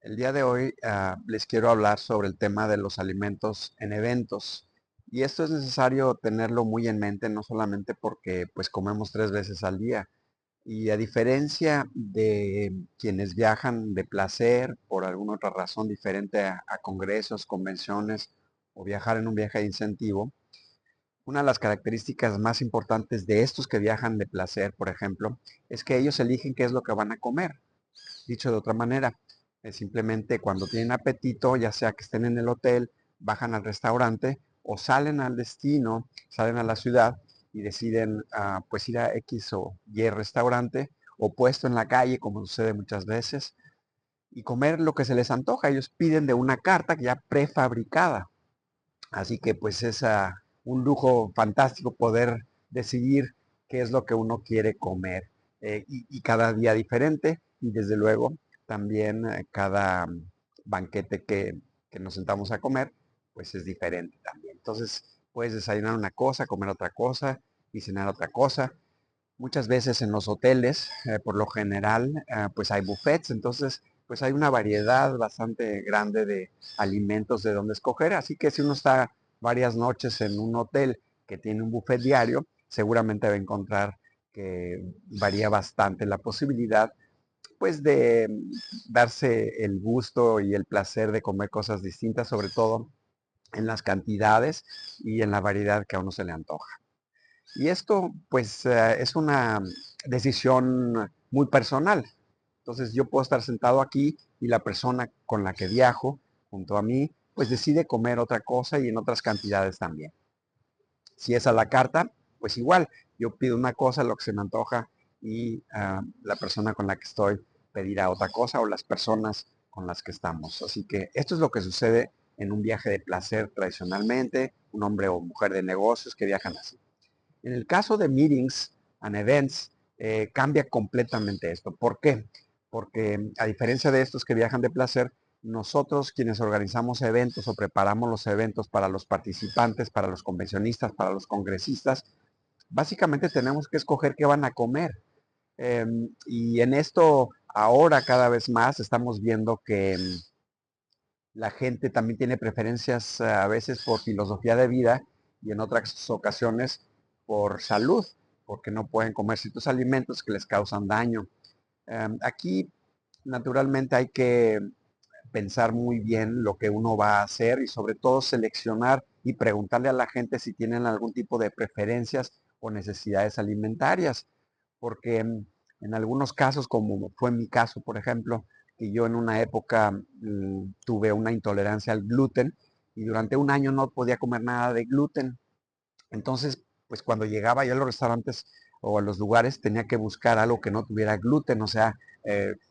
El día de hoy les quiero hablar sobre el tema de los alimentos en eventos. Y esto es necesario tenerlo muy en mente, no solamente porque pues comemos 3 veces al día. Y a diferencia de quienes viajan de placer por alguna otra razón diferente a congresos, convenciones o viajar en un viaje de incentivo, una de las características más importantes de estos que viajan de placer, por ejemplo, es que ellos eligen qué es lo que van a comer. Dicho de otra manera, es simplemente cuando tienen apetito, ya sea que estén en el hotel, bajan al restaurante o salen al destino, salen a la ciudad y deciden pues ir a X o Y restaurante o puesto en la calle, como sucede muchas veces, y comer lo que se les antoja. Ellos piden de una carta que ya prefabricada. Así que pues es un lujo fantástico poder decidir qué es lo que uno quiere comer. Y cada día diferente y desde luego también cada banquete que nos sentamos a comer pues es diferente también. Entonces puedes desayunar una cosa, comer otra cosa y cenar otra cosa. Muchas veces en los hoteles, por lo general, pues hay buffets, entonces pues hay una variedad bastante grande de alimentos de donde escoger, así que si uno está varias noches en un hotel que tiene un buffet diario, seguramente va a encontrar que varía bastante la posibilidad pues de darse el gusto y el placer de comer cosas distintas, sobre todo en las cantidades y en la variedad que a uno se le antoja. Y esto, pues, es una decisión muy personal. Entonces, yo puedo estar sentado aquí y la persona con la que viajo, junto a mí, pues decide comer otra cosa y en otras cantidades también. Si es a la carta, pues igual, yo pido una cosa, lo que se me antoja, y la persona con la que estoy pedirá otra cosa o las personas con las que estamos. Así que esto es lo que sucede en un viaje de placer tradicionalmente, un hombre o mujer de negocios que viajan así. En el caso de meetings and events, cambia completamente esto. ¿Por qué? Porque a diferencia de estos que viajan de placer, nosotros quienes organizamos eventos o preparamos los eventos para los participantes, para los convencionistas, para los congresistas, básicamente tenemos que escoger qué van a comer. Y en esto ahora cada vez más estamos viendo que la gente también tiene preferencias a veces por filosofía de vida y en otras ocasiones por salud, porque no pueden comer ciertos alimentos que les causan daño. Aquí, naturalmente, hay que pensar muy bien lo que uno va a hacer y sobre todo seleccionar y preguntarle a la gente si tienen algún tipo de preferencias o necesidades alimentarias, porque en algunos casos, como fue en mi caso, por ejemplo, que yo en una época tuve una intolerancia al gluten y durante un año no podía comer nada de gluten. Entonces, pues cuando llegaba yo a los restaurantes o a los lugares tenía que buscar algo que no tuviera gluten, o sea,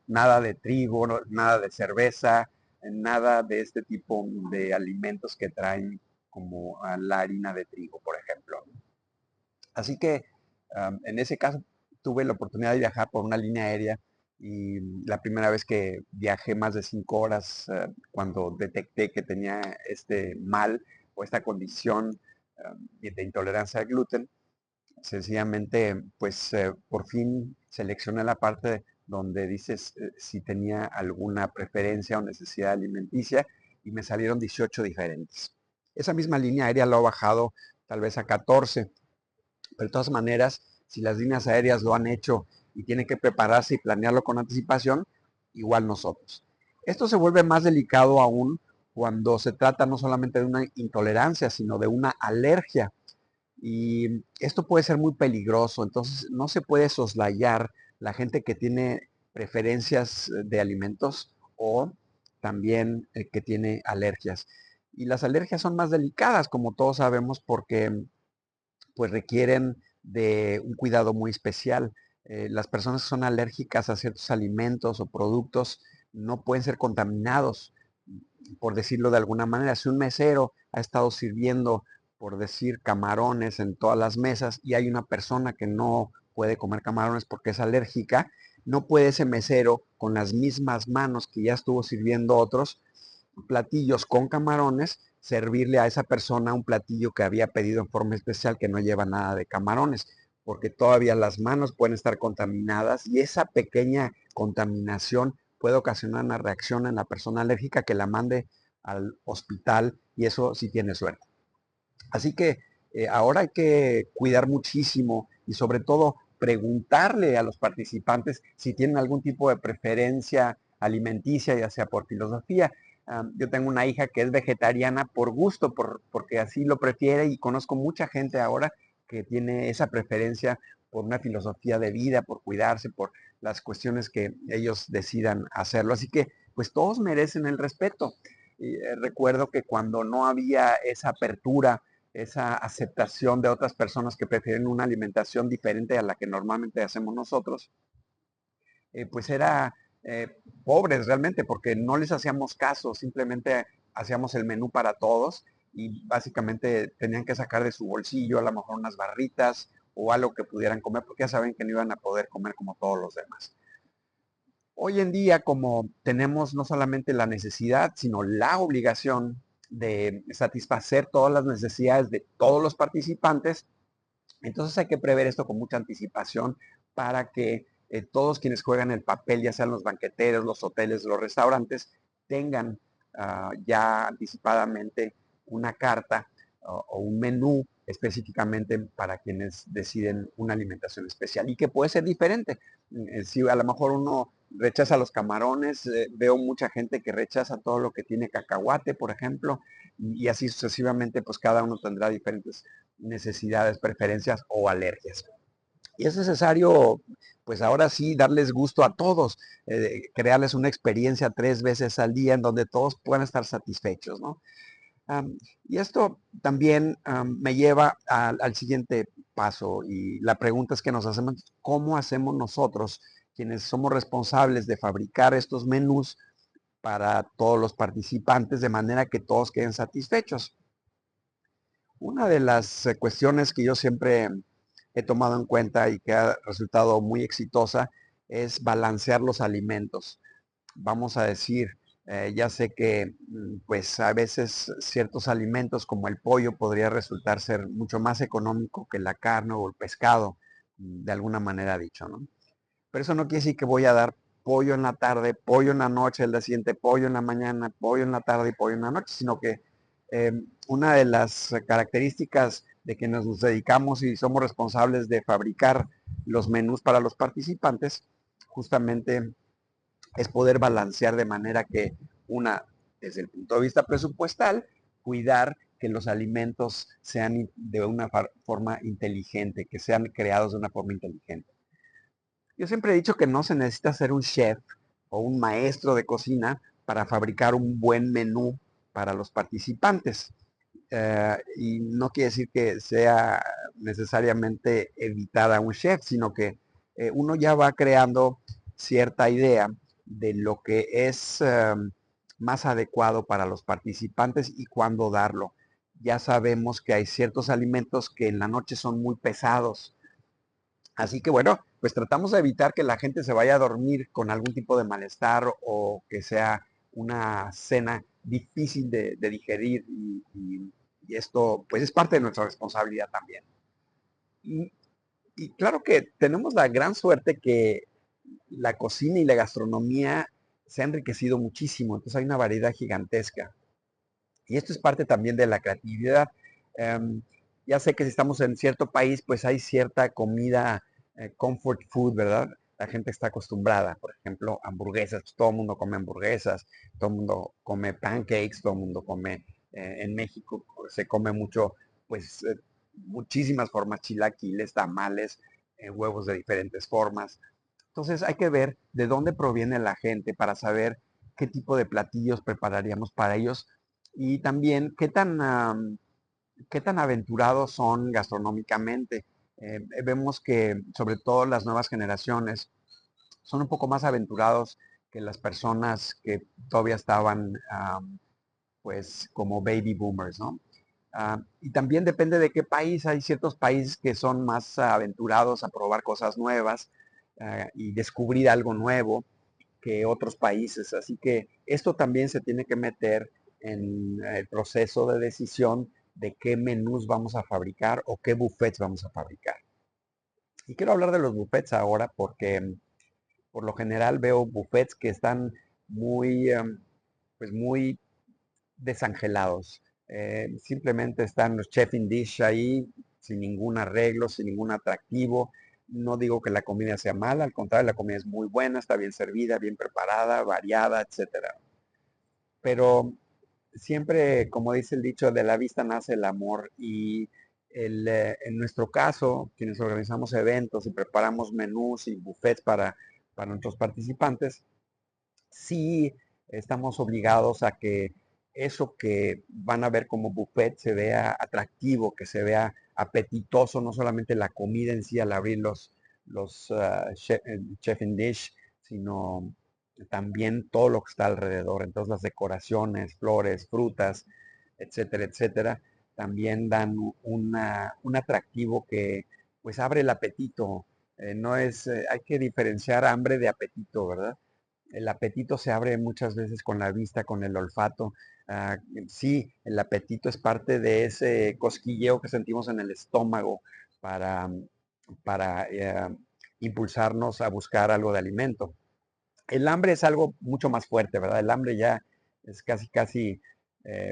nada de trigo, nada de cerveza, nada de este tipo de alimentos que traen como la harina de trigo, por ejemplo. Así que en ese caso tuve la oportunidad de viajar por una línea aérea y la primera vez que viajé más de 5 horas, cuando detecté que tenía este mal o esta condición de intolerancia al gluten, sencillamente, pues por fin seleccioné la parte donde dices si tenía alguna preferencia o necesidad alimenticia y me salieron 18 diferentes. Esa misma línea aérea lo ha bajado tal vez a 14, pero de todas maneras, si las líneas aéreas lo han hecho y tienen que prepararse y planearlo con anticipación, igual nosotros. Esto se vuelve más delicado aún cuando se trata no solamente de una intolerancia, sino de una alergia. Y esto puede ser muy peligroso, entonces no se puede soslayar la gente que tiene preferencias de alimentos o también que tiene alergias. Y las alergias son más delicadas, como todos sabemos, porque pues requieren de un cuidado muy especial. Las personas que son alérgicas a ciertos alimentos o productos no pueden ser contaminados, por decirlo de alguna manera. Si un mesero ha estado sirviendo, por decir, camarones en todas las mesas y hay una persona que no puede comer camarones porque es alérgica, no puede ese mesero con las mismas manos que ya estuvo sirviendo otros platillos con camarones, servirle a esa persona un platillo que había pedido en forma especial que no lleva nada de camarones, porque todavía las manos pueden estar contaminadas y esa pequeña contaminación puede ocasionar una reacción en la persona alérgica que la mande al hospital, y eso sí tiene suerte. Así que ahora hay que cuidar muchísimo y sobre todo preguntarle a los participantes si tienen algún tipo de preferencia alimenticia, ya sea por filosofía. Yo tengo una hija que es vegetariana por gusto, porque así lo prefiere, y conozco mucha gente ahora que tiene esa preferencia por una filosofía de vida, por cuidarse, por las cuestiones que ellos decidan hacerlo. Así que pues todos merecen el respeto. Y, recuerdo que cuando no había esa apertura, esa aceptación de otras personas que prefieren una alimentación diferente a la que normalmente hacemos nosotros, pues era pobres realmente, porque no les hacíamos caso, simplemente hacíamos el menú para todos y básicamente tenían que sacar de su bolsillo a lo mejor unas barritas o algo que pudieran comer, porque ya saben que no iban a poder comer como todos los demás. Hoy en día, como tenemos no solamente la necesidad, sino la obligación de satisfacer todas las necesidades de todos los participantes, entonces hay que prever esto con mucha anticipación para que todos quienes juegan el papel, ya sean los banqueteros, los hoteles, los restaurantes, tengan ya anticipadamente una carta o un menú específicamente para quienes deciden una alimentación especial y que puede ser diferente. Si a lo mejor uno rechaza los camarones, veo mucha gente que rechaza todo lo que tiene cacahuate, por ejemplo, y así sucesivamente, pues cada uno tendrá diferentes necesidades, preferencias o alergias. Y es necesario, pues ahora sí, darles gusto a todos, crearles una experiencia 3 veces al día en donde todos puedan estar satisfechos, ¿no? Y esto también me lleva al siguiente paso, y la pregunta es que nos hacemos: ¿cómo hacemos nosotros, quienes somos responsables de fabricar estos menús para todos los participantes, de manera que todos queden satisfechos? Una de las cuestiones que yo siempre he tomado en cuenta y que ha resultado muy exitosa es balancear los alimentos. Vamos a decir, ya sé que pues a veces ciertos alimentos como el pollo podría resultar ser mucho más económico que la carne o el pescado, de alguna manera dicho, ¿no? Pero eso no quiere decir que voy a dar pollo en la tarde, pollo en la noche, el día siguiente pollo en la mañana, pollo en la tarde y pollo en la noche, sino que eh, una de las características de que nos dedicamos y somos responsables de fabricar los menús para los participantes, justamente es poder balancear de manera que desde el punto de vista presupuestal, cuidar que los alimentos sean de una forma inteligente, que sean creados de una forma inteligente. Yo siempre he dicho que no se necesita ser un chef o un maestro de cocina para fabricar un buen menú para los participantes. Y no quiere decir que sea necesariamente evitar a un chef, sino que uno ya va creando cierta idea de lo que es más adecuado para los participantes y cuándo darlo. Ya sabemos que hay ciertos alimentos que en la noche son muy pesados, así que bueno, pues tratamos de evitar que la gente se vaya a dormir con algún tipo de malestar o que sea una cena difícil de digerir, y esto pues es parte de nuestra responsabilidad también. Y, y claro que tenemos la gran suerte que la cocina y la gastronomía se ha enriquecido muchísimo, entonces hay una variedad gigantesca. Y esto es parte también de la creatividad. Um, ya sé que si estamos en cierto país, pues hay cierta comida comfort food, ¿verdad? La gente está acostumbrada, por ejemplo, hamburguesas, pues todo el mundo come hamburguesas, todo el mundo come pancakes, todo el mundo come, en México pues, se come mucho, pues muchísimas formas, chilaquiles, tamales, huevos de diferentes formas. Entonces hay que ver de dónde proviene la gente para saber qué tipo de platillos prepararíamos para ellos, y también qué tan aventurados son gastronómicamente. Vemos que sobre todo las nuevas generaciones son un poco más aventurados que las personas que todavía estaban pues como baby boomers, ¿no? Y también depende de qué país. Hay ciertos países que son más aventurados a probar cosas nuevas y descubrir algo nuevo que otros países. Así que esto también se tiene que meter en el proceso de decisión de qué menús vamos a fabricar o qué buffets vamos a fabricar. Y quiero hablar de los buffets ahora porque Por lo general veo buffets que están muy, pues muy desangelados. Simplemente están los chef in dish ahí, sin ningún arreglo, sin ningún atractivo. No digo que la comida sea mala, al contrario, la comida es muy buena, está bien servida, bien preparada, variada, etcétera. Pero siempre, como dice el dicho, de la vista nace el amor y en nuestro caso, quienes organizamos eventos y preparamos menús y buffets para nuestros participantes, sí estamos obligados a que eso que van a ver como buffet se vea atractivo, que se vea apetitoso, no solamente la comida en sí al abrir los chef in dish, sino también todo lo que está alrededor. Entonces las decoraciones, flores, frutas, etcétera, etcétera, también dan un atractivo que pues abre el apetito. No es, hay que diferenciar hambre de apetito, ¿verdad? El apetito se abre muchas veces con la vista, con el olfato. Ah, sí, el apetito es parte de ese cosquilleo que sentimos en el estómago para, para impulsarnos a buscar algo de alimento. El hambre es algo mucho más fuerte, ¿verdad? El hambre ya es casi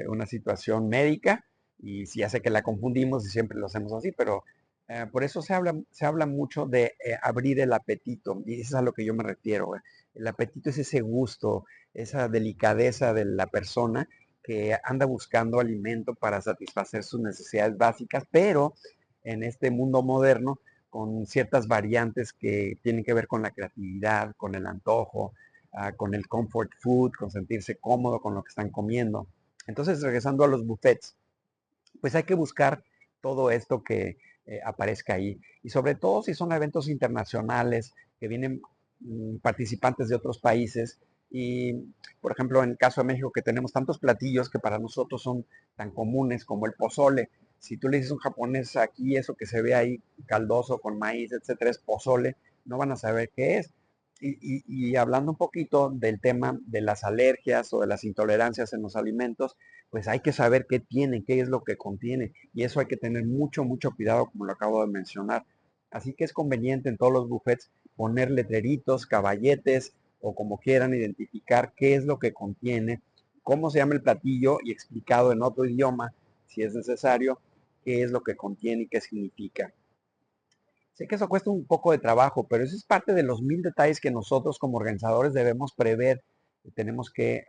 una situación médica y sí, ya sé que la confundimos y siempre lo hacemos así, pero por eso se habla mucho de abrir el apetito y eso es a lo que yo me refiero. El apetito es ese gusto, esa delicadeza de la persona que anda buscando alimento para satisfacer sus necesidades básicas, pero en este mundo moderno con ciertas variantes que tienen que ver con la creatividad, con el antojo, con el comfort food, con sentirse cómodo con lo que están comiendo. Entonces, regresando a los buffets, pues hay que buscar todo esto que aparezca ahí. Y sobre todo si son eventos internacionales que vienen participantes de otros países. Y, por ejemplo, en el caso de México, que tenemos tantos platillos que para nosotros son tan comunes como el pozole. Si tú le dices a un japonés aquí, eso que se ve ahí caldoso con maíz, etcétera, es pozole, no van a saber qué es. Y hablando un poquito del tema de las alergias o de las intolerancias en los alimentos, pues hay que saber qué tiene, qué es lo que contiene. Y eso hay que tener mucho, mucho cuidado, como lo acabo de mencionar. Así que es conveniente en todos los buffets poner letreritos, caballetes o como quieran identificar qué es lo que contiene, cómo se llama el platillo y explicado en otro idioma, si es necesario, qué es lo que contiene y qué significa. Sé que eso cuesta un poco de trabajo, pero eso es parte de los mil detalles que nosotros como organizadores debemos prever. Tenemos que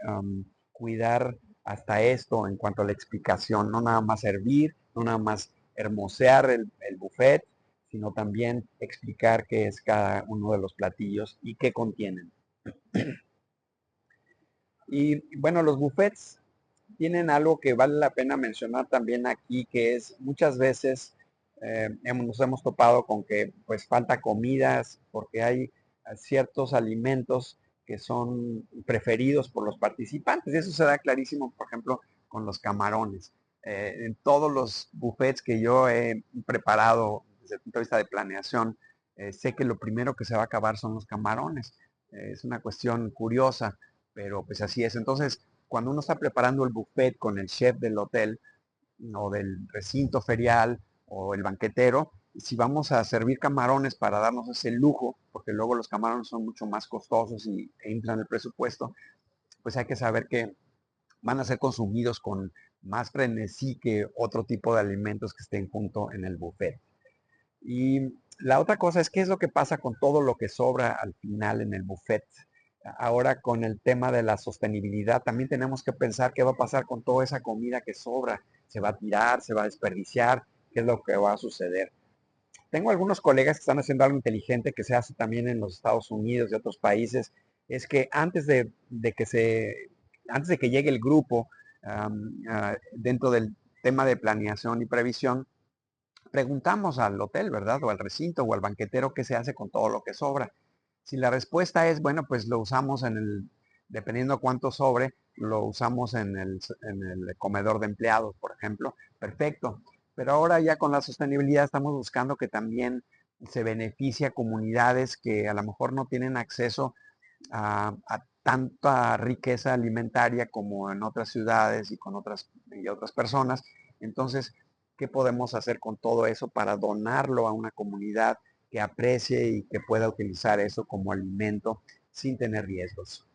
cuidar hasta esto en cuanto a la explicación, no nada más servir, no nada más hermosear el buffet, sino también explicar qué es cada uno de los platillos y qué contienen. Y bueno, los buffets tienen algo que vale la pena mencionar también aquí, que es muchas veces nos hemos topado con que pues falta comidas porque hay ciertos alimentos que son preferidos por los participantes. Y eso se da clarísimo, por ejemplo, con los camarones. En todos los buffets que yo he preparado desde el punto de vista de planeación, sé que lo primero que se va a acabar son los camarones. Es una cuestión curiosa, pero pues así es. Entonces, cuando uno está preparando el buffet con el chef del hotel o del recinto ferial o el banquetero, si vamos a servir camarones para darnos ese lujo, porque luego los camarones son mucho más costosos e inflan el presupuesto, pues hay que saber que van a ser consumidos con más frenesí que otro tipo de alimentos que estén junto en el buffet. Y la otra cosa es qué es lo que pasa con todo lo que sobra al final en el buffet. Ahora con el tema de la sostenibilidad, también tenemos que pensar qué va a pasar con toda esa comida que sobra. ¿Se va a tirar? ¿Se va a desperdiciar? ¿Qué es lo que va a suceder? Tengo algunos colegas que están haciendo algo inteligente que se hace también en los Estados Unidos y otros países. Es que antes de que llegue el grupo, dentro del tema de planeación y previsión, preguntamos al hotel, ¿verdad? O al recinto o al banquetero qué se hace con todo lo que sobra. Si la respuesta es, bueno, pues lo usamos dependiendo cuánto sobre, lo usamos en el comedor de empleados, por ejemplo, perfecto. Pero ahora ya con la sostenibilidad estamos buscando que también se beneficie a comunidades que a lo mejor no tienen acceso a tanta riqueza alimentaria como en otras ciudades y otras personas. Entonces, ¿qué podemos hacer con todo eso para donarlo a una comunidad que aprecie y que pueda utilizar eso como alimento sin tener riesgos.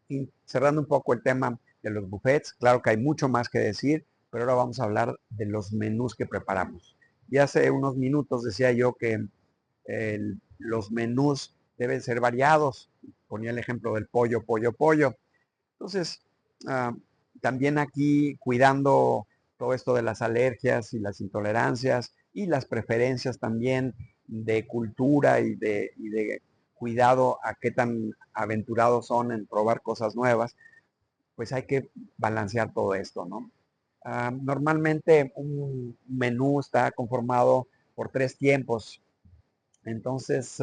Y cerrando un poco el tema de los buffets, claro que hay mucho más que decir, pero ahora vamos a hablar de los menús que preparamos. Y hace unos minutos decía yo que los menús deben ser variados. Ponía el ejemplo del pollo, pollo, pollo. Entonces, ah, también aquí cuidando todo esto de las alergias y las intolerancias y las preferencias también de cultura y de cuidado a qué tan aventurados son en probar cosas nuevas, pues hay que balancear todo esto, ¿no? Normalmente un menú está conformado por 3 tiempos. Entonces,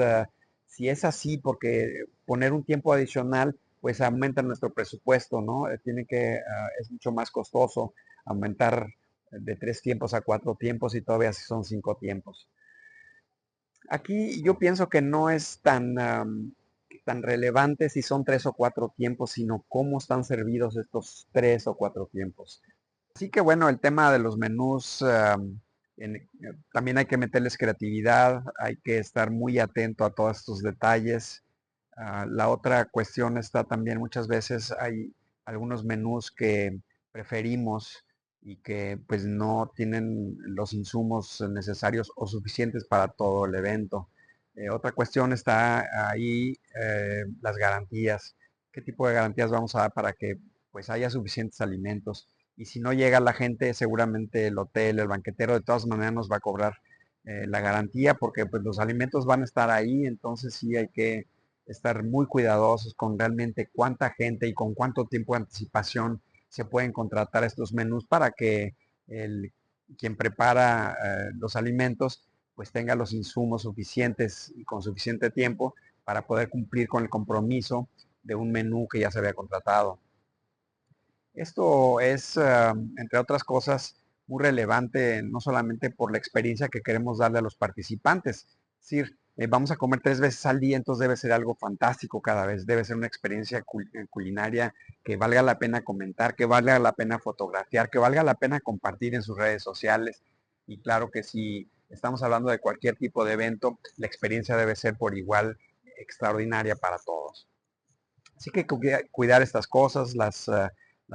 si es así, porque poner un tiempo adicional, pues aumenta nuestro presupuesto, ¿no? Es mucho más costoso aumentar de 3 tiempos a 4 tiempos y todavía si son 5 tiempos. Aquí yo pienso que no es tan relevante si son 3 o 4 tiempos, sino cómo están servidos estos 3 o 4 tiempos. Así que bueno, el tema de los menús, también hay que meterles creatividad, hay que estar muy atento a todos estos detalles. La otra cuestión está también, muchas veces hay algunos menús que preferimos y que pues no tienen los insumos necesarios o suficientes para todo el evento. Otra cuestión está ahí, las garantías. ¿Qué tipo de garantías vamos a dar para que pues haya suficientes alimentos? Y si no llega la gente, seguramente el hotel, el banquetero, de todas maneras nos va a cobrar la garantía porque pues los alimentos van a estar ahí, entonces sí hay que estar muy cuidadosos con realmente cuánta gente y con cuánto tiempo de anticipación se pueden contratar estos menús para que quien prepara los alimentos pues tenga los insumos suficientes y con suficiente tiempo para poder cumplir con el compromiso de un menú que ya se había contratado. Esto es, entre otras cosas, muy relevante no solamente por la experiencia que queremos darle a los participantes. Es decir, vamos a comer 3 veces al día, entonces debe ser algo fantástico cada vez. Debe ser una experiencia culinaria que valga la pena comentar, que valga la pena fotografiar, que valga la pena compartir en sus redes sociales. Y claro que si estamos hablando de cualquier tipo de evento, la experiencia debe ser por igual extraordinaria para todos. Así que cuidar estas cosas, las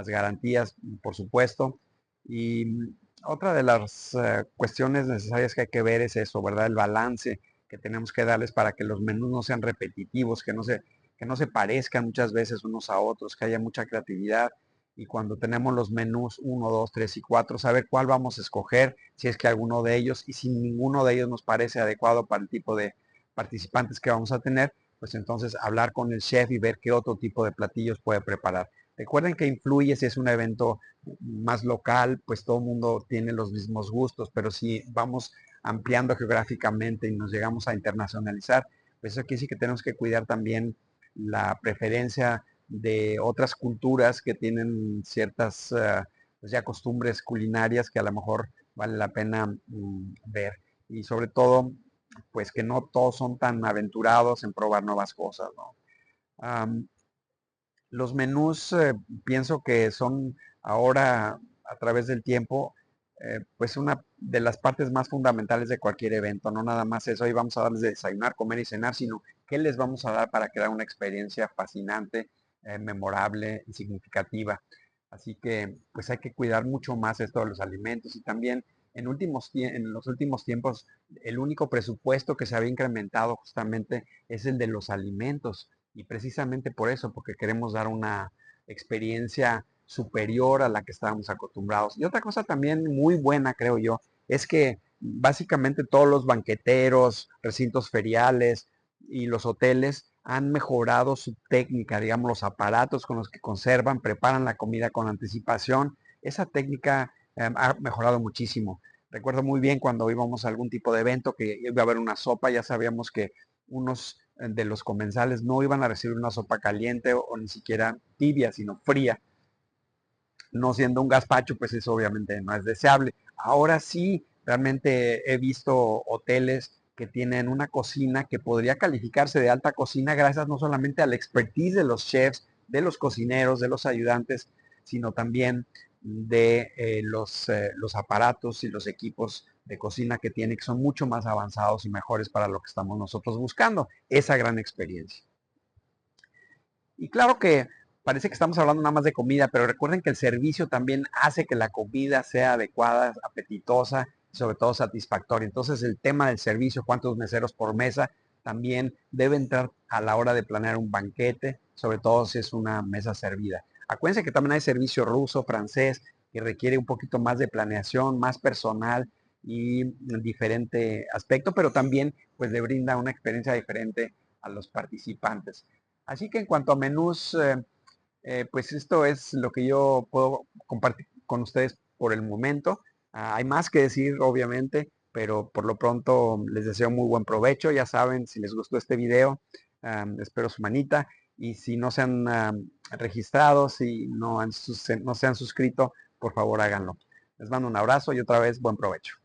garantías, por supuesto. Y otra de las cuestiones necesarias que hay que ver es eso, ¿verdad? El balance que tenemos que darles para que los menús no sean repetitivos, que no se parezcan muchas veces unos a otros, que haya mucha creatividad. Y cuando tenemos los menús 1, 2, 3 y 4, saber cuál vamos a escoger, si es que alguno de ellos, y si ninguno de ellos nos parece adecuado para el tipo de participantes que vamos a tener, pues entonces hablar con el chef y ver qué otro tipo de platillos puede preparar. Recuerden que influye si es un evento más local, pues todo el mundo tiene los mismos gustos, pero si vamos ampliando geográficamente y nos llegamos a internacionalizar, pues eso quiere decir que tenemos que cuidar también la preferencia de otras culturas que tienen ciertas pues ya costumbres culinarias que a lo mejor vale la pena ver. Y sobre todo pues que no todos son tan aventurados en probar nuevas cosas, ¿no? Um, los menús pienso que son ahora, a través del tiempo, pues una de las partes más fundamentales de cualquier evento. No nada más eso, hoy vamos a darles de desayunar, comer y cenar, sino qué les vamos a dar para crear una experiencia fascinante, memorable y significativa. Así que pues hay que cuidar mucho más esto de los alimentos y también en los últimos tiempos el único presupuesto que se había incrementado justamente es el de los alimentos. Y precisamente por eso, porque queremos dar una experiencia superior a la que estábamos acostumbrados. Y otra cosa también muy buena, creo yo, es que básicamente todos los banqueteros, recintos feriales y los hoteles han mejorado su técnica, digamos, los aparatos con los que conservan, preparan la comida con anticipación. Esa técnica ha mejorado muchísimo. Recuerdo muy bien cuando íbamos a algún tipo de evento que iba a haber una sopa, ya sabíamos que unos de los comensales no iban a recibir una sopa caliente o ni siquiera tibia, sino fría. No siendo un gazpacho, pues eso obviamente no es deseable. Ahora sí, realmente he visto hoteles que tienen una cocina que podría calificarse de alta cocina gracias no solamente al expertise de los chefs, de los cocineros, de los ayudantes, sino también de los aparatos y los equipos de cocina que tiene, que son mucho más avanzados y mejores para lo que estamos nosotros buscando, esa gran experiencia. Y claro que parece que estamos hablando nada más de comida, pero recuerden que el servicio también hace que la comida sea adecuada, apetitosa y sobre todo satisfactoria. Entonces el tema del servicio, cuántos meseros por mesa, también debe entrar a la hora de planear un banquete, sobre todo si es una mesa servida. Acuérdense que también hay servicio ruso, francés, que requiere un poquito más de planeación, más personal y diferente aspecto, pero también pues le brinda una experiencia diferente a los participantes. Así que en cuanto a menús, pues esto es lo que yo puedo compartir con ustedes por el momento. Hay más que decir, obviamente, pero por lo pronto les deseo muy buen provecho. Ya saben, si les gustó este video, espero su manita. Y si no se han registrado, si no se han suscrito, por favor háganlo. Les mando un abrazo y otra vez buen provecho.